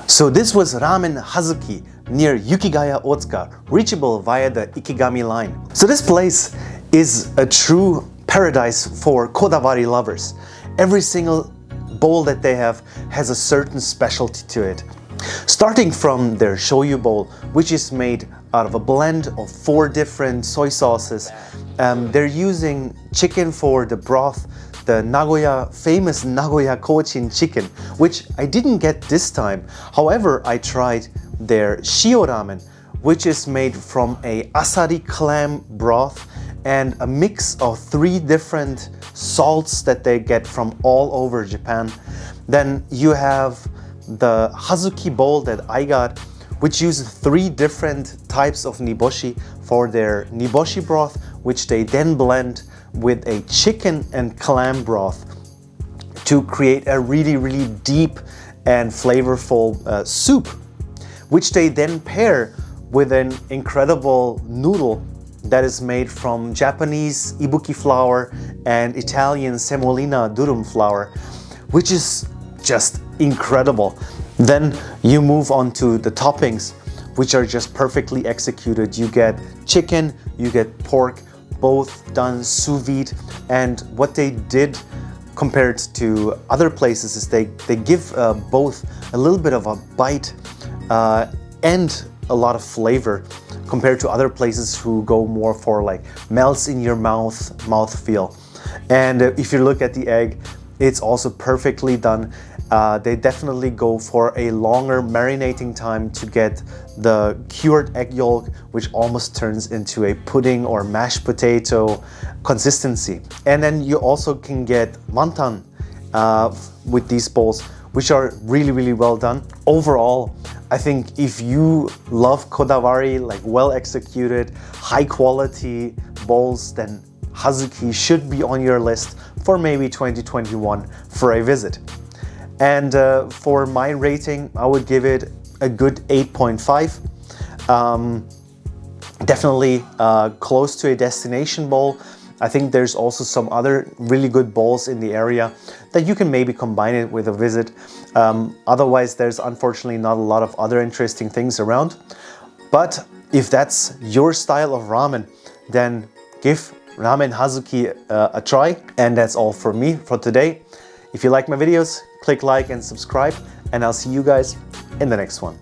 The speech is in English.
So this was Ramen Hazuki near Yukigaya-ōtsuka, reachable via the Ikegami Line. So this place is a true paradise for Kodawari lovers. Every single bowl that they have has a certain specialty to it. Starting from their shoyu bowl, which is made out of a blend of 4 different soy sauces. They're using chicken for the broth, the Nagoya, famous Nagoya cochin chicken, which I didn't get this time. However, I tried their shoyu ramen, which is made from a asari clam broth and a mix of 3 different salts that they get from all over Japan. Then you have the Hazuki bowl that I got, which uses 3 different types of niboshi for their niboshi broth, which they then blend with a chicken and clam broth to create a really deep and flavorful soup, which they then pair with an incredible noodle that is made from Japanese ibuki flour and Italian semolina durum flour, which is just incredible. Then you move on to the toppings, which are just perfectly executed. You get chicken, you get pork, both done sous vide. And what they did compared to other places is they give both a little bit of a bite and a lot of flavor compared to other places who go more for like melts in your mouth feel. And if you look at the egg, it's also perfectly done. They definitely go for a longer marinating time to get the cured egg yolk, which almost turns into a pudding or mashed potato consistency. And then you also can get wonton with these bowls, which are really well done. Overall, I think if you love Kodawari, like well executed, high quality bowls, then Hazuki should be on your list for maybe 2021 for a visit. And for my rating, I would give it a good 8.5. Definitely close to a destination bowl. I think there's also some other really good bowls in the area that you can maybe combine it with a visit. Otherwise, there's unfortunately not a lot of other interesting things around. But if that's your style of ramen, then give Ramen Hazuki a try. And that's all for me for today. If you like my videos, click like and subscribe, and I'll see you guys in the next one.